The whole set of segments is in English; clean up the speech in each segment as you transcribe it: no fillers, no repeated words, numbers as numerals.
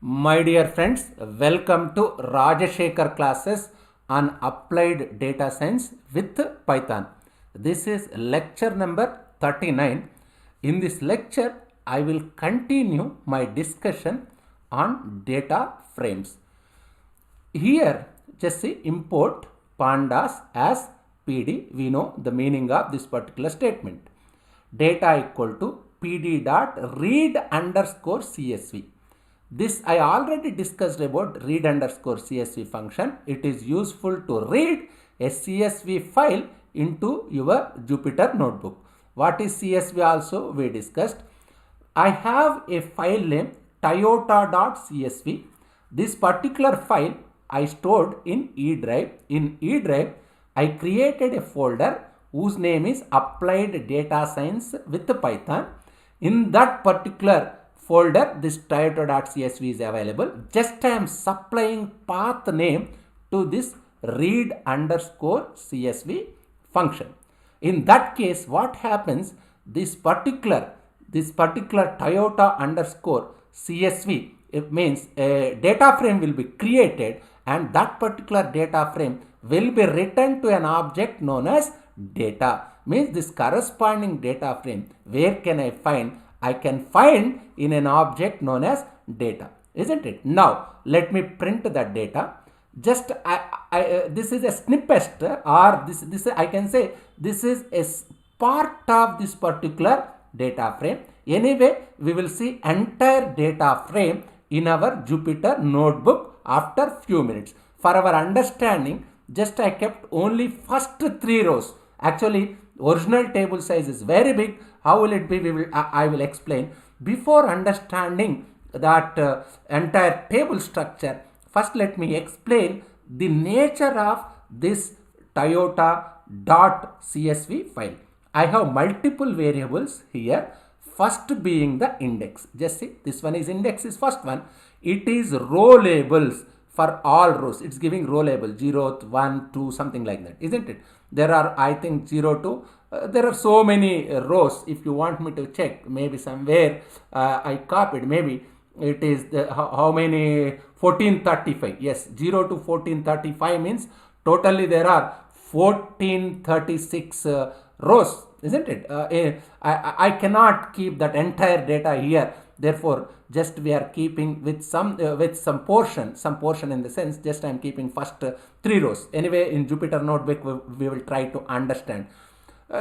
My dear friends, welcome to Rajashekar classes on applied data science with Python. This is lecture number 39. In this lecture, I will continue my discussion on data frames. Here, just see import pandas as PD. We know the meaning of this particular statement. Data equal to PD dot read underscore CSV. This I already discussed about read underscore CSV function. It is useful to read a CSV file into your Jupyter notebook. What is CSV also we discussed. I have a file name Toyota.csv. This particular file I stored in E drive. In E drive, I created a folder whose name is Applied Data Science with Python. In that particular folder, this Toyota.csv is available. Just I am supplying path name to this read underscore CSV function. In that case, what happens? This particular Toyota underscore CSV, it means a data frame will be created, and that particular data frame will be written to an object known as data. Means this corresponding data frame, where can I find? I can find in an object known as data, isn't it? Now let me print that data. Just this is a snippet, or this I can say this is a part of this particular data frame. Anyway, we will see entire data frame in our Jupyter notebook after few minutes. For our understanding, just I kept only first 3 rows. Actually, original table size is very big. How will it be? I will explain. Before understanding that entire table structure, first let me explain the nature of this Toyota.csv file. I have multiple variables here. First being the index. Just see, this one is index is first one. It is row labels for all rows. It's giving row label 0, 1, 2, something like that, isn't it? There are, I think, 0 to there are so many rows. If you want me to check, maybe somewhere I copied, maybe it is how many 1435. Yes, 0 to 1435 means totally there are 1436 rows, isn't it? I cannot keep that entire data here. Therefore, just we are keeping with some portion in the sense, just I am keeping first 3 rows. Anyway, in Jupyter notebook we will try to understand.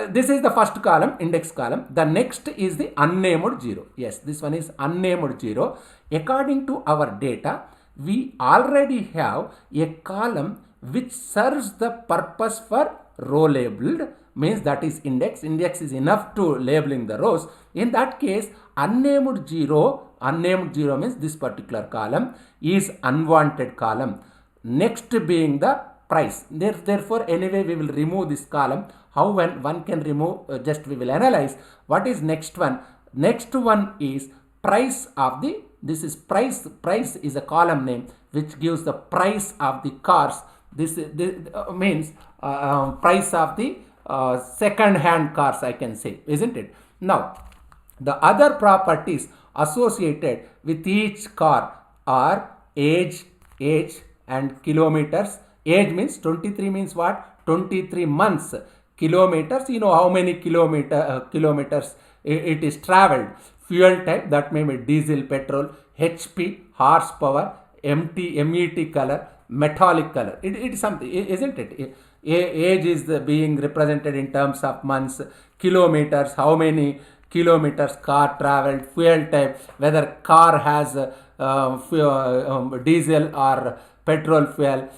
This is the first column, index column. The next is the unnamed 0. Yes, this one is unnamed 0. According to our data, we already have a column which serves the purpose for row labeled, means that is index. Index is enough to labeling the rows. In that case, unnamed 0 means this particular column is unwanted column. Next being the price. Therefore, anyway, we will remove this column. How one can remove? Just we will analyze. What is next one? Next one is price of the. This is price. Price is a column name which gives the price of the cars. This means price of the second-hand cars, I can say, isn't it? Now, the other properties associated with each car are age and kilometers. Age means 23 means what? 23 months. Kilometers, you know how many kilometers it is traveled. Fuel type, that may be diesel, petrol. HP, horsepower. MET color, metallic color. It is something, isn't it? Age is being represented in terms of months. Kilometers, how many kilometers car traveled. Fuel type, whether car has diesel or petrol fuel.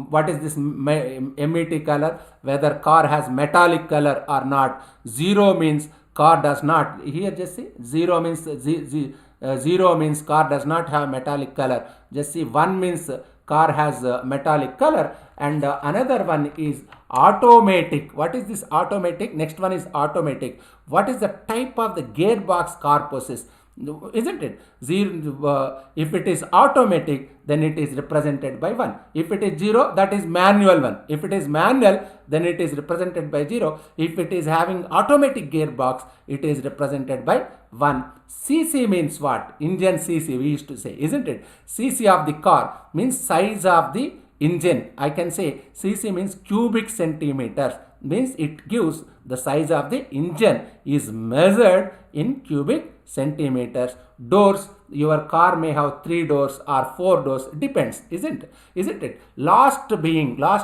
What is this MET color? Whether car has metallic color or not. 0 means car does not. Here just see, 0 means 0 means car does not have metallic color. Just see, 1 means car has metallic color, and another one is automatic. What is this automatic? Next one is automatic. What is the type of the gearbox car possesses? isn't it? 0, if it is automatic, then it is represented by 1. If it is 0, that is manual one. If it is manual, then it is represented by 0. If it is having automatic gearbox, it is represented by 1. CC means what? Engine CC we used to say, isn't it? CC of the car means size of the engine. I can say CC means cubic centimeters, means it gives the size of the engine is measured in cubic centimeters. Doors, your car may have 3 doors or 4 doors, depends, isn't it? Last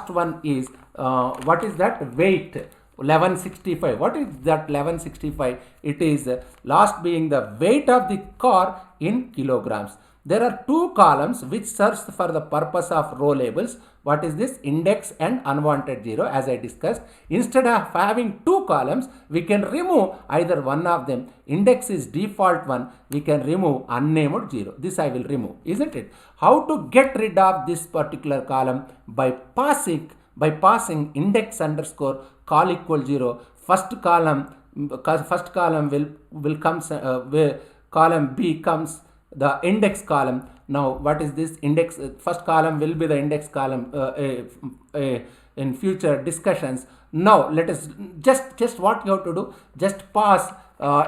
one is what is that? Weight, 1165. What is that 1165? It is last being the weight of the car in kilograms. There are 2 columns which serves for the purpose of row labels. What is this? Index and unwanted 0, as I discussed. Instead of having 2 columns, we can remove either one of them. Index is default 1. We can remove unnamed 0. This I will remove, isn't it? How to get rid of this particular column? By passing index underscore call equal 0. First column will comes column B comes the index column. Now what is this index? First column will be the index column in future discussions. Now let us just what you have to do, just pass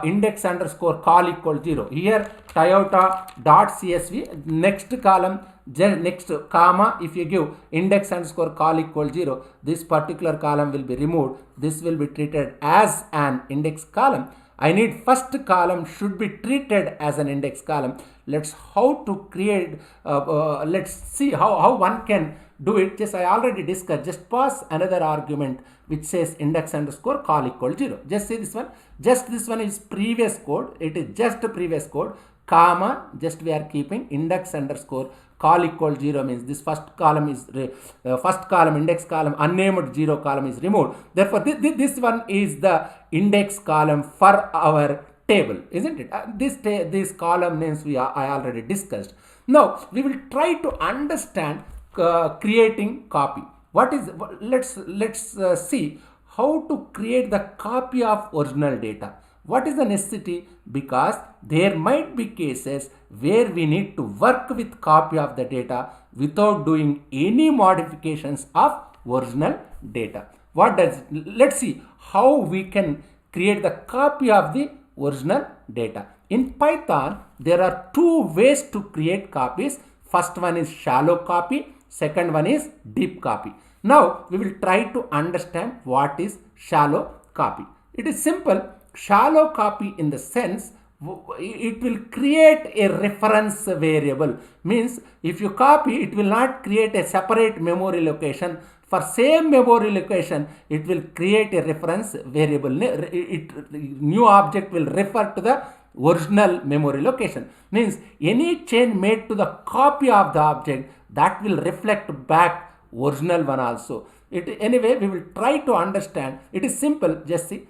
index underscore call equal 0. Here Toyota dot CSV, next column, next comma, if you give index underscore call equal 0, this particular column will be removed. This will be treated as an index column. I need first column should be treated as an index column. Let's how to create, let's see how one can do it. Just I already discussed, just pass another argument which says index underscore call equal 0. Just see this one, just this one is previous code, it is just previous code, comma, just we are keeping index underscore call equal 0 means this first column is first column index column, unnamed 0 column is removed. Therefore this one is the index column for our table, isn't it? This column names I already discussed. Now we will try to understand creating copy. What is, let's see how to create the copy of original data. What is the necessity? Because there might be cases where we need to work with copy of the data without doing any modifications of original data. Let's see how we can create the copy of the original data. In Python, there are 2 ways to create copies. First one is shallow copy, second one is deep copy. Now we will try to understand what is shallow copy. It is simple. Shallow copy in the sense it will create a reference variable, means if you copy, it will not create a separate memory location. For same memory location, it will create a reference variable. New object will refer to the original memory location, means any change made to the copy of the object, that will reflect back original one also. Anyway, we will try to understand. It is simple. Just see,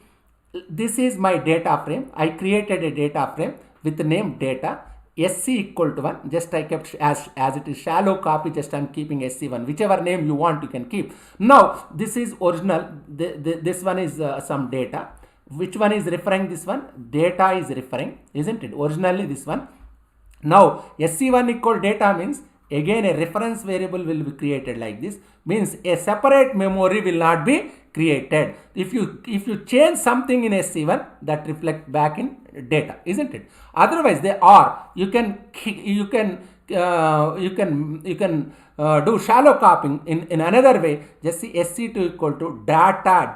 this is my data frame. I created a data frame with the name data, sc equal to 1. Just I kept as it is shallow copy, just I am keeping sc1. Whichever name you want, you can keep. Now this is original. This one is some data. Which one is referring? This one data is referring, isn't it? Originally this one. Now sc1 equal data means again a reference variable will be created like this, means a separate memory will not be created. If you change something in sc1, that reflect back in data, isn't it? Otherwise they are, you can do shallow copying in another way. Just see sc2 equal to data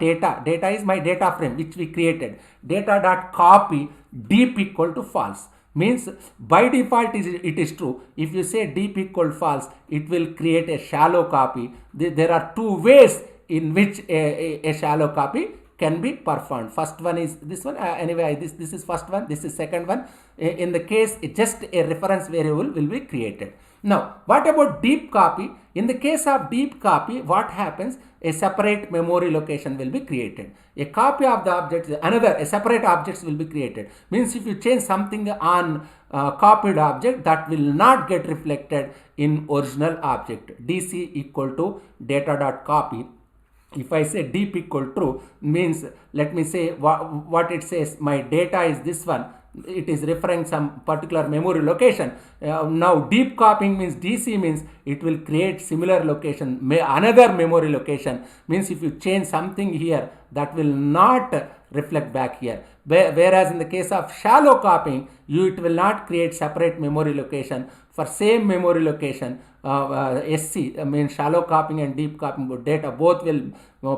is my data frame which we created, data.copy deep equal to false, means by default it is true. If you say deep equal false, it will create a shallow copy. There are 2 ways in which a shallow copy can be performed. First one is this one. Anyway, this is first one, this is second one. In the case, just a reference variable will be created. Now what about deep copy? In the case of deep copy, what happens? A separate memory location will be created. A copy of the object, a separate objects will be created. Means if you change something on copied object, that will not get reflected in original object. dc equal to data.copy. If I say deep equal true, means let me say what it says, my data is this one, it is referring some particular memory location. Now deep copying means DC means it will create similar location, another memory location, means if you change something here, that will not reflect back here. Whereas in the case of shallow copying, it will not create separate memory location for same memory location. SC means shallow copying and deep copying data both will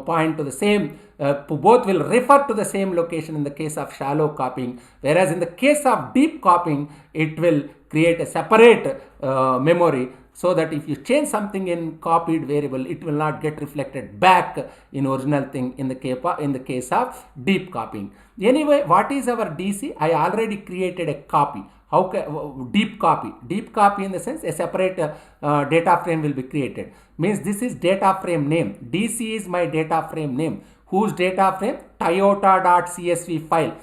point to the same, both will refer to the same location in the case of shallow copying, whereas in the case of deep copying, it will create a separate memory, so that if you change something in copied variable, it will not get reflected back in original thing in the case of deep copying. Anyway, what is our DC? I already created a copy. How can deep copy? Deep copy in the sense a separate data frame will be created. Means this is data frame name. DC is my data frame name. Whose data frame? Toyota.csv file.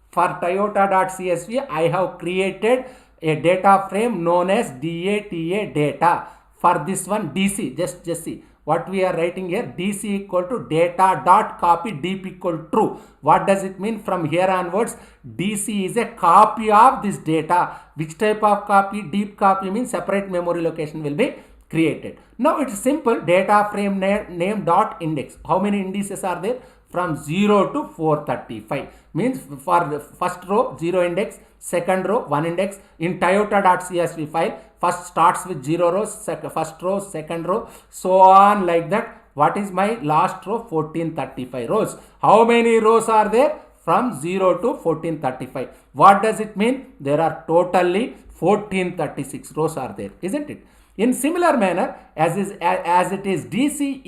For Toyota.csv, I have created a data frame known as DATA data. For this one DC, just see what we are writing here. DC equal to data.copy, deep equal true. What does it mean? From here onwards, DC is a copy of this data. Which type of copy? Deep copy means separate memory location will be created. Now it's simple. Data frame name dot index. How many indices are there? From 0 to 435. Means for first row 0 index, second row 1 index. In Toyota.csv file, first starts with 0 rows, first row, second row, so on like that. What is my last row? 1435 rows. How many rows are there? From 0 to 1435. What does it mean? There are totally 1436 rows are there, isn't it? In similar manner, as it is DC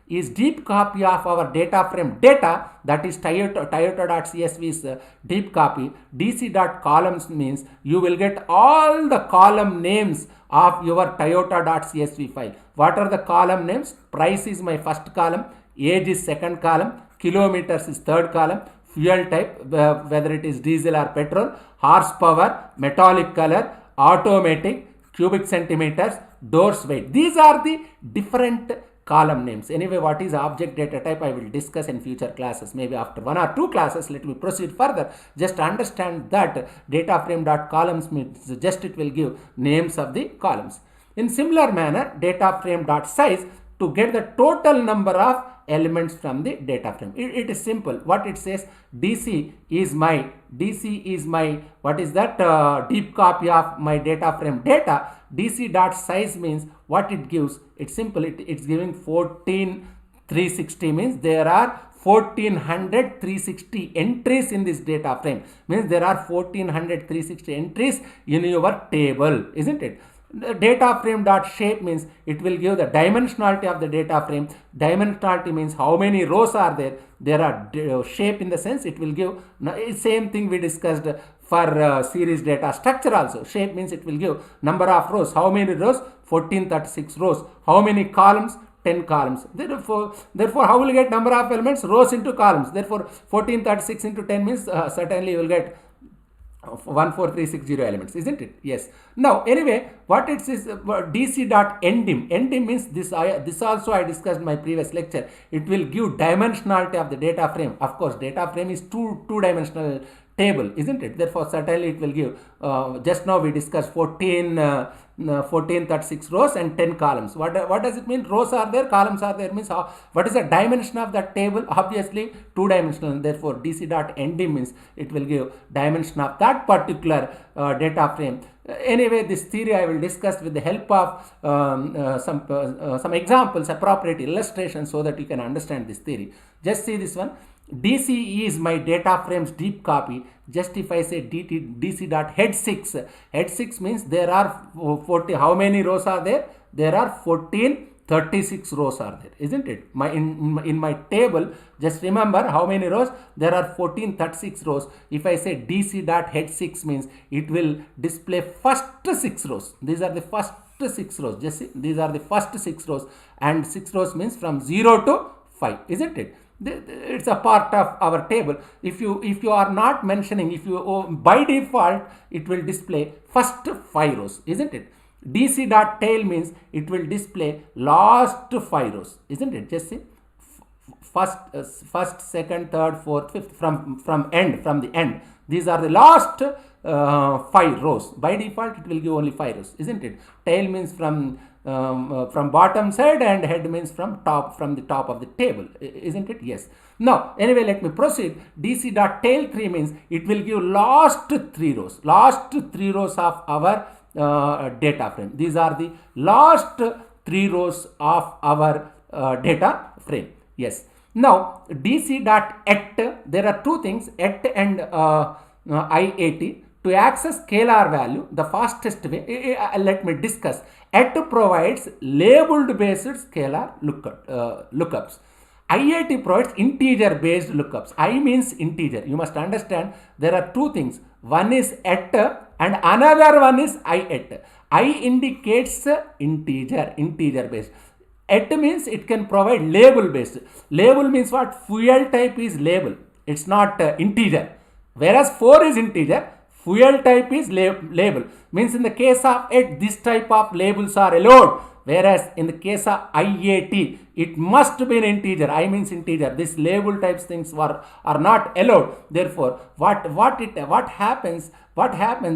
is deep copy of our data frame data, that is Toyota.csv's deep copy. dc.columns means you will get all the column names of your Toyota.csv file. What are the column names? Price is my first column, age is second column, kilometers is third column, fuel type, whether it is diesel or petrol, horsepower, metallic color, automatic, cubic centimeters, doors weight. These are the different column names. Anyway, what is object data type I will discuss in future classes. Maybe after 1 or 2 classes, let me proceed further. Just understand that DataFrame.columns means just it will give names of the columns. In similar manner, DataFrame.size to get the total number of elements from the data frame. It is simple. What it says, DC is my what is that deep copy of my data frame data. dc.size means what it gives. It's simple. It's giving 14360 means there are 1400 360 entries in this data frame. Means there are 1400 360 entries in your table, isn't it? Data frame dot shape means it will give the dimensionality of the data frame. Dimensionality means how many rows are there. There are shape in the sense it will give same thing we discussed for series data structure also. Shape means it will give number of rows. How many rows? 1436 rows. How many columns? 10 columns. Therefore, how will you get number of elements? Rows into columns. Therefore, 1436 into 10 means certainly you will get 14360 elements, isn't it? Yes. Now, anyway, what it says dc.endim. Endim means this also I discussed in my previous lecture. It will give dimensionality of the data frame. Of course, data frame is two-dimensional table, isn't it? Therefore, certainly it will give, just now we discussed 1436 rows and 10 columns. What does it mean? Rows are there, columns are there, means what is the dimension of that table? Obviously, two-dimensional. Therefore, dc.endim means it will give dimension of that particular data frame. Anyway, this theory I will discuss with the help of some examples, appropriate illustrations, so that you can understand this theory. Just see this one. DC is my data frame's deep copy. Just if I say dc.head 6, head 6 means there are 40. How many rows are there? There are 1436 rows are there, isn't it? In my table, just remember how many rows? There are 1436 rows. If I say dc.head 6 means it will display first 6 rows. These are the first 6 rows. Just see, these are the first 6 rows, and 6 rows means from 0 to 5, isn't it? It's a part of our table. If you are not mentioning, by default it will display first 5 rows, isn't it? dc.tail means it will display last 5 rows, isn't it? Just see, first, second, third, fourth, fifth, from the end. These are the last 5 rows. By default, it will give only 5 rows, isn't it? Tail means from bottom side, and head means from the top of the table, isn't it? Yes. Now, anyway, let me proceed. dc.tail3 means it will give last 3 rows. Last 3 rows of our data frame. These are the last 3 rows of our data frame. Yes. Now, dc.at, there are two things, at and IAT. To access scalar value, the fastest way, let me discuss. At provides labeled based scalar lookups. IAT provides integer based lookups. I means integer. You must understand there are two things. One is at and another one is IAT. I indicates integer based. At means it can provide label based. Label means what? Fuel type is label. It's not integer. Whereas 4 is integer, fuel type is label. Means in the case of it, this type of labels are allowed. Whereas in the case of IAT, it must be an integer. I means integer. This label types things are not allowed. Therefore, what happens?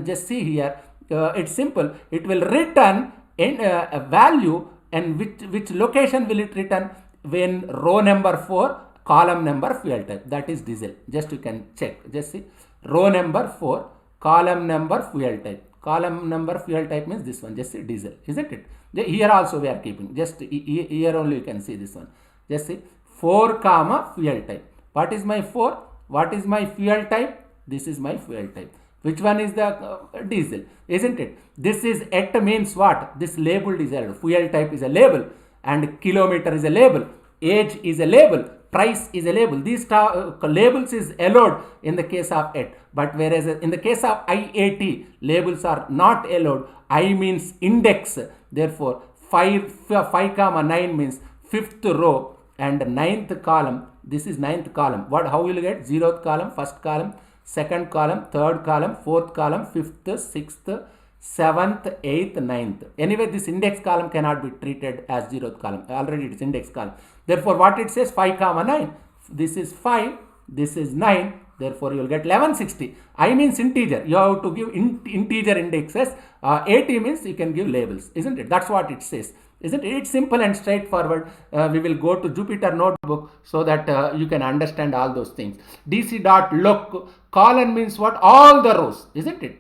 Just see here. It's simple. It will return in a value, and which location will it return? When row number 4, column number, fuel type. That is diesel. Just you can check. Just see. Row number 4, column number, fuel type. Column number, fuel type means this one. Just see diesel. Isn't it? Here also we are keeping. Just here only you can see this one. Just see 4 comma fuel type. What is my 4? What is my fuel type? This is my fuel type. Which one is the diesel? Isn't it? This is at means what? This labeled is a fuel type is a label, and kilometer is a label, age is a label, price is a label. These labels is allowed in the case of at, but whereas in the case of IAT, labels are not allowed. I means index. Therefore, 5 comma 9 means 5th row and 9th column. This is 9th column. How will you get? 0th column, 1st column, 2nd column, 3rd column, 4th column, 5th, 6th, 7th, 8th, 9th. Anyway, this index column cannot be treated as 0th column. Already it is index column. Therefore, what it says? 5 comma 9. This is 5. This is 9. Therefore, you will get 1160. I means integer. You have to give integer indexes. AT means you can give labels. Isn't it? That's what it says. Isn't it? It's simple and straightforward. We will go to Jupyter Notebook so that you can understand all those things. dc.look. Column means what? All the rows. Isn't it?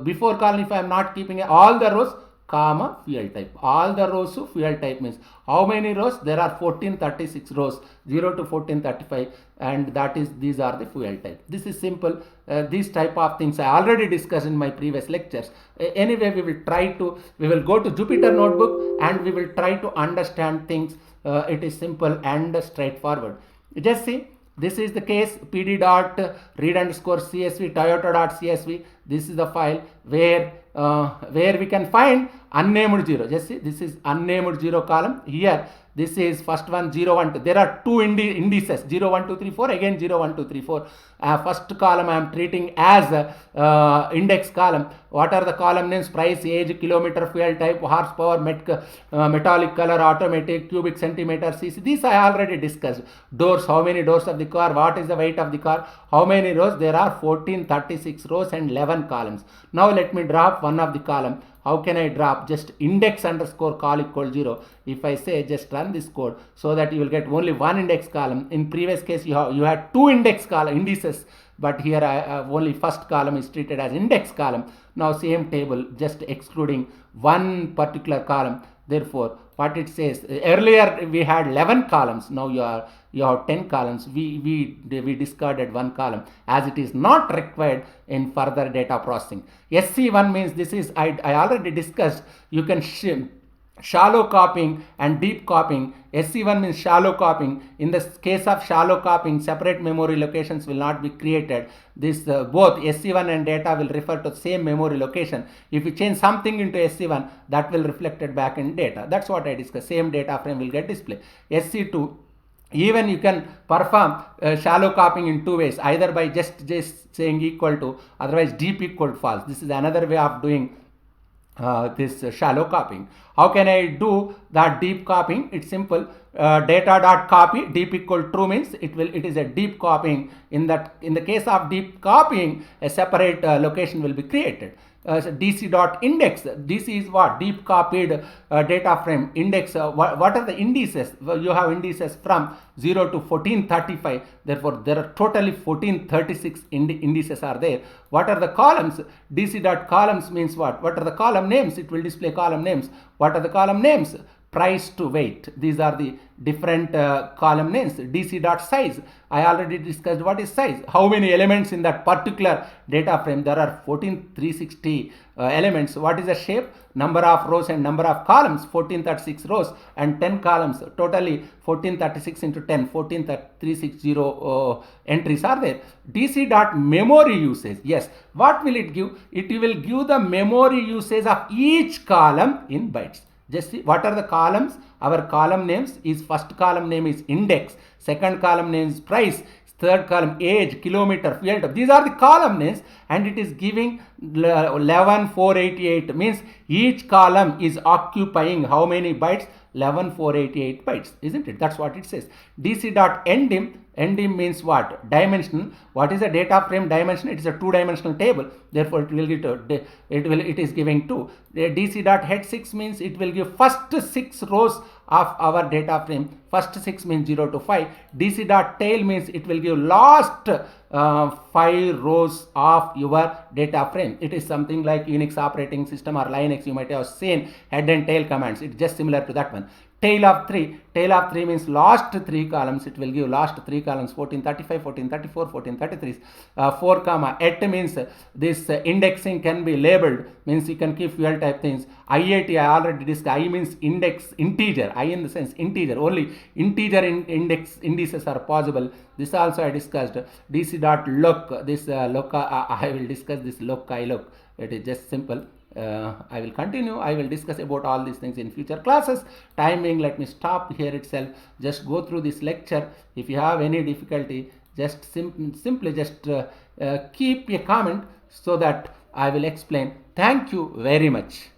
Before column, if I am not keeping all the rows, comma fuel type. All the rows of fuel type means how many rows? There are 1436 rows, 0 to 1435, and that is these are the fuel type. This is simple. These type of things I already discussed in my previous lectures. Anyway, we will go to Jupyter Notebook and we will try to understand things. It is simple and straightforward. Just see. This is the case pd.read_csv toyota.csv. This is the file where we can find unnamed 0. Just see, this is unnamed 0 column. Here, this is first one 0, 1, 2. There are two indices 0, 1, 2, 3, 4. Again 0, 1, 2, 3, 4. First column I am treating as index column. What are the column names? Price, age, kilometer, fuel type, horsepower, metallic color, automatic, cubic centimeter, cc. These I already discussed. Doors, how many doors of the car, what is the weight of the car, how many rows? There are 1436 rows and 11 columns. Now let me drop one of the column. How can I drop? Just index underscore call equal 0. If I say just run this code so that you will get only one index column. In previous case you had two indices, but here only first column is treated as index column. Now same table, just excluding one particular column. Therefore, what it says, earlier we had 11 columns. Now you have 10 columns. We discarded one column as it is not required in further data processing. SC1 means this is, I already discussed, you can shallow copying and deep copying. SC1 means shallow copying. In the case of shallow copying, separate memory locations will not be created. This both SC1 and data will refer to the same memory location. If you change something into SC1, that will reflect it back in data. That's what I discussed. Same data frame will get displayed. SC2, even you can perform shallow copying in two ways, either by just saying equal to, otherwise deep equal to false. This is another way of doing this shallow copying. How can I do that deep copying? It's simple. Data.copy, deep equal true means it is a deep copying. In the case of deep copying, a separate location will be created. So dc.index, dc is what? Deep copied data frame index. What are the indices? Well, you have indices from 0 to 1435. Therefore, there are totally 1436 indices are there. What are the columns? dc.columns means what? What are the column names? It will display column names. What are the column names? Price to weight. These are the different column names. dc.size. I already discussed what is size. How many elements in that particular data frame? There are 14360 elements. What is the shape? Number of rows and number of columns. 1436 rows and 10 columns. Totally 1436 into 10. 14360 entries are there. dc.memory usage. Yes. What will it give? It will give the memory usage of each column in bytes. Just see what are the columns. Our column names is, first column name is index, second column name is price, third column age, kilometer, fuel type. These are the column names, and it is giving 11488 means each column is occupying how many bytes? 11488 bytes, isn't it? That's what it says. dc.endim, endim means what? Dimension. What is a data frame dimension? It is a two-dimensional table. Therefore, it will get it is giving 2. dc.head 6 means it will give first 6 rows of our data frame. First 6 means 0 to 5. dc.tail means it will give last 5 rows of your data frame. It is something like Unix operating system or Linux. You might have seen head and tail commands. It's just similar to that one. Tail of 3. Tail of 3 means last 3 columns. It will give last 3 columns. 1435, 1434, 1433. 4 comma 8 means this indexing can be labeled. Means you can keep fuel type things. IAT I already discussed. I means index integer. I in the sense integer. Only integer indices are possible. This also I discussed. dc.look. This look I will discuss this look. I look. It is just simple. I will continue. I will discuss about all these things in future classes. Timing, let me stop here itself. Just go through this lecture. If you have any difficulty, just simply just keep a comment so that I will explain. Thank you very much.